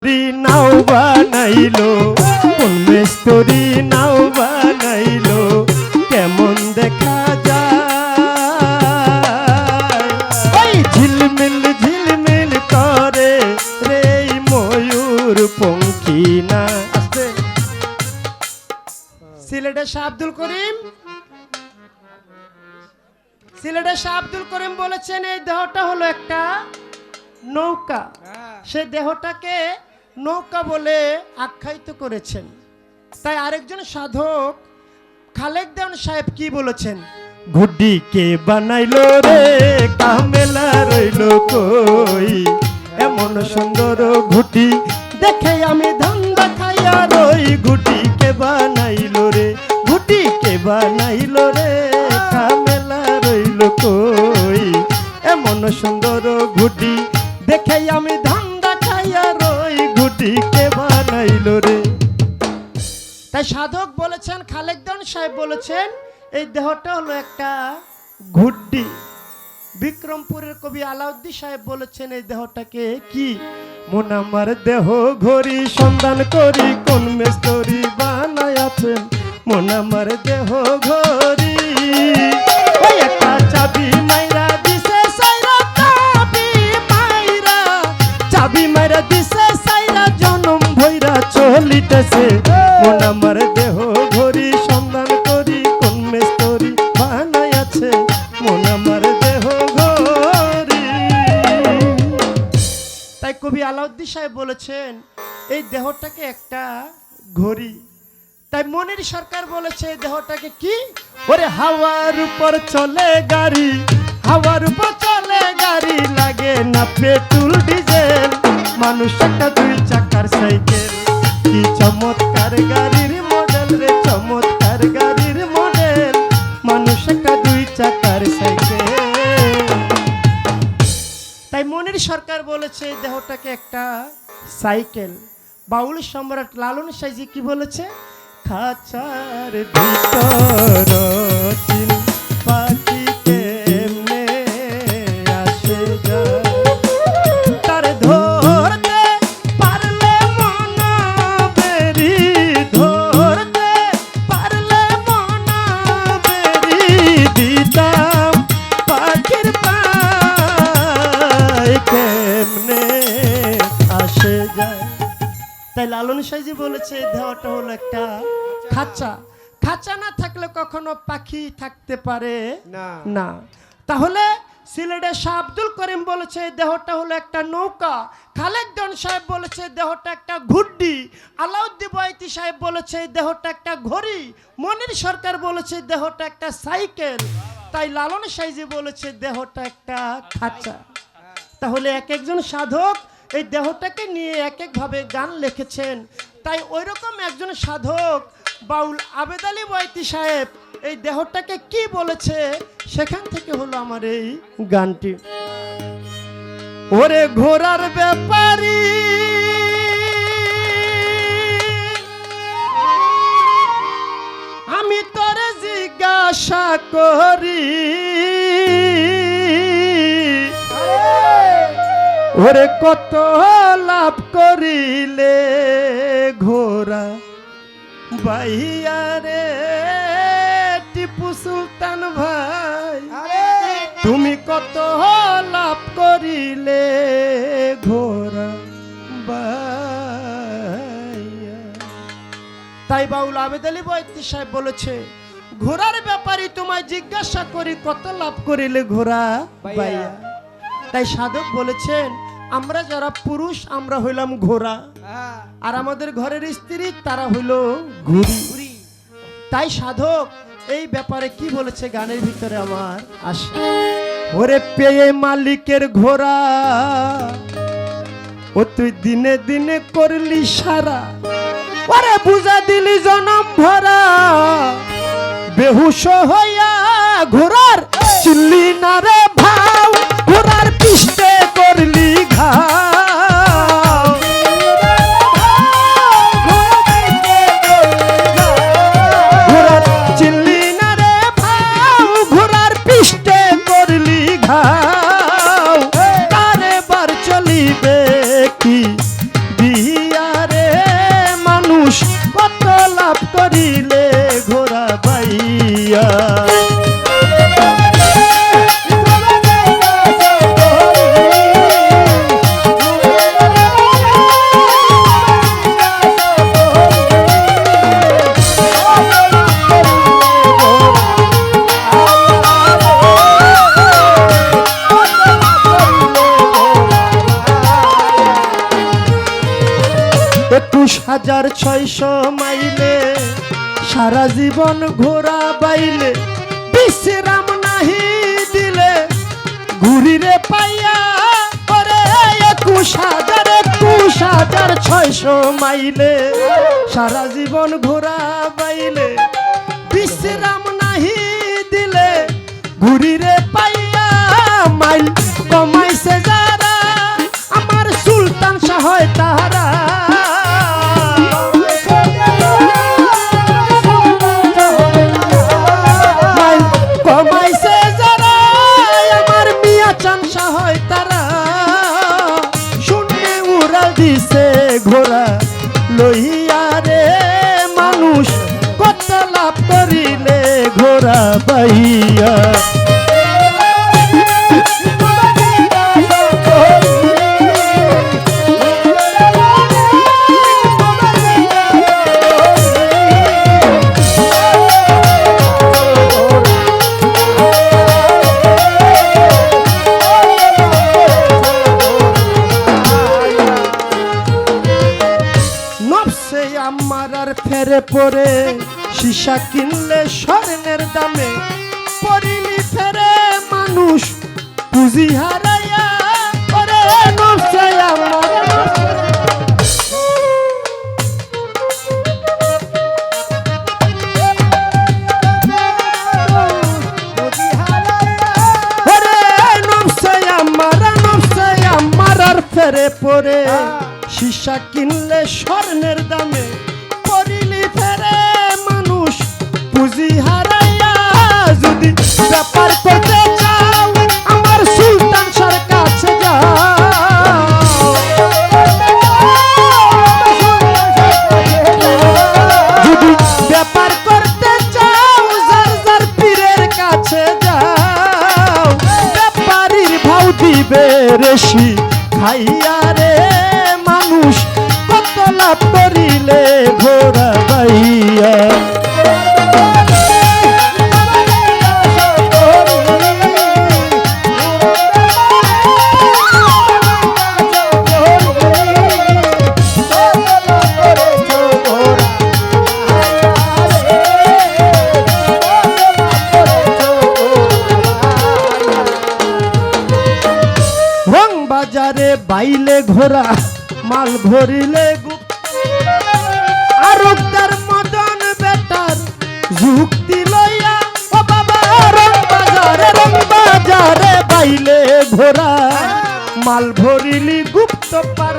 নাও বানাইলো কোন মিস্ত্রি নাও বানাইলো কেমন দেখা যায় ওই ঝিলমিল ঝিলমিল করে রে ময়ূর পঙ্খী না আস্তে সিলেটের শাহ আব্দুল করিম বলেছেন এই দেহটা হলো একটা নৌকা সে দেহটাকে নৌকা বলে আখ্যায়িত করেছেন। তাই আরেকজন সাধক খালেক দেওয়ান সাহেব কি বলেছেন, ঘুড্ডি কে বানাইলো রে কামেলা রইলো কই এমন সুন্দর ঘুটি দেখে আমি ধান্দা খাইয়া রই ঘুটি কে বানাইলো রে ঘুটি কে বানাইলো রে কামেলা রইলো কই এমন সুন্দর ঘুটি দেখে আমি ধান্দা খাইয়া রই ঘুটি কে বানাইলো রে। তাই সাধক বলেছেন খালেক দেওয়ান সাহেব বলেছেন এই দেহটা হলো একটা ঘুড্ডি। বিক্রমপুরের কবি আলাউদ্দিন সাহেব বলেছেন এই দেহটাকে কি, মন আমার দেহ ঘড়ি সন্ধান করি কোন মিস্ত্রি বানায়াছেন মন আমার দেহ ঘড়ি ওই একটা চাবি মাইরা দিছে সাইরা চাবি মাইরা দিছে সাইরা জনম ভৈরা চলিতেছে মন আমার দেহ ঘড়ি সন্ধান করি কোন মিস্ত্রি বানায়াছে মন আমার দেহ ঘড়ি। তাই কবি আলাউদ্দিন সাহেব বলেছেন এই দেহটাকে একটা ঘড়ি। তাই মনির সরকার বলেছে এই দেহটাকে কি, ওরে হাওয়ার উপর চলে গাড়ি হাওয়ার উপর চলে গাড়ি লাগে না পেট্রোল ডিজেল মানুষ একটা দুই চাকার সাইকেল কি চমৎকার গাড়ির মডেল রে চমৎকার গাড়ির মডেল মানুষ একটা দুই চাকার সাইকেল। তাই মনির সরকার বলেছে দেহটাকে একটা সাইকেল। বাউল সম্রাট লালন সাইজি কি বলেছে, খাঁচার ভিতর চিল পাখি কেমনে আসে যায় তার ধরতে পারলে মনা বেরি ধরতে পারলে মনা বেরি দিতাম পাখির পায় কেমনে আসে যায়। তাই লালন সাইজি বলেছে দেহটা হলো একটা খাঁচা, খাঁচা না থাকলে কখনো পাখি থাকতে পারে না। তাহলে সিলেটের শাহ আব্দুল করিম বলেছে দেহটা হলো একটা নৌকা, খালেক দেওয়ান সাহেব বলেছে দেহটা একটা ঘুড্ডি, আলাউদ্দিন বয়াতি সাহেব বলেছে দেহটা একটা ঘড়ি, মনির সরকার বলেছে দেহটা একটা সাইকেল, তাই লালন সাইজি বলেছে দেহটা একটা খাঁচা। তাহলে এক একজন সাধক এই দেহটাকে নিয়ে এক একভাবে গান লিখেছেন। তাই ওই রকম একজন সাধক বাউল আবেদ আলী বয়াতি সাহেব এই দেহটাকে কি বলেছে সেখান থেকে হলো আমার এই গানটি। ওরে ঘোড়ার ব্যাপারী আমি তোরে জিজ্ঞাসা করি ওরে কত লাভ করিলে ঘোড়া বাইয়া রে টিপু সুলতান ভাই তুমি কত লাভ করিলে ঘোড়া বাইয়া। তাই বাউল আবেদ আলী বয়াতি সাহেব বলেছে ঘোড়ার ব্যাপারে তোমায় জিজ্ঞাসা করি কত লাভ করিলে ঘোড়া বাইয়া। তাই সাধক বলেছেন আমরা যারা পুরুষ আমরা হইলাম ঘোড়া আর আমাদের ঘরের স্ত্রী তারা হইল ঘুড়ি। তাই সাধক এই ব্যাপারে কি বলেছে গানের ভিতরে আমার আসে, ওরে পেয়ে মালিকের ঘোড়া ও তুই দিনে দিনে করলি সারা ওরে বুঝা দিলি জনম ভরা বেহুশ হইয়া ঘোড়ার চিল্লি না রে ভাও ঘোড়ার পিষ্টে করলি ঘাও ঘোড়ার চিল্লি না রে ভাও ঘোড়ার পিষ্টে করলি ঘাও তারে বার চলিবে কি 21,600 মাইলে সারা জীবন ঘোরা বাইলে বিশ্রাম নাহি দিলে ঘুরিরে পাইয়া ওরে 21,600 মাইলে সারা জীবন ঘোরা বাইলে বিশ্রাম নাহি দিলে ঘুরিরে পাইয়া মাইল কমাইছে যারা আমার সুলতান শাহ হয় তাহারা কমাইছে যারা আমার মিয়া চান শাহ হয় তারা শূন্যে উড়া দিছে ঘোড়া লইয়া রে মানুষ কত লাভ করিলে ঘোড়া পাইয়া ফেরে পরে সীসা কিনলে স্বর্ণের দামে পরিলি ফেরে মানুষ পুঁজি হারাইয়া ওরে নফসে আমার নফসে আমার ফেরে পরে সীসা কিনলে স্বর্ণের দামে পরিলি ফেরে মানুষ পুঁজি হারাইয়া যদি ব্যাপার করতে চাও আমার সুলতান শাহর কাছে যাও যদি ব্যাপার করতে চাও যার যার পীরের কাছে যাও ব্যাপারীর ভাও দিবে রেশি খাইয়া রে মানুষ কত লাভ করিলে ঘোড়া বাইয়া রং বাজারে বাইলে ঘোড়া মাল ভরিলে আরোগদার মদন বেটার যুক্তি লইয়া ও বাবা রং বাজারে বাইলে ঘোড়া মাল ভরিলি গুপ্ত পার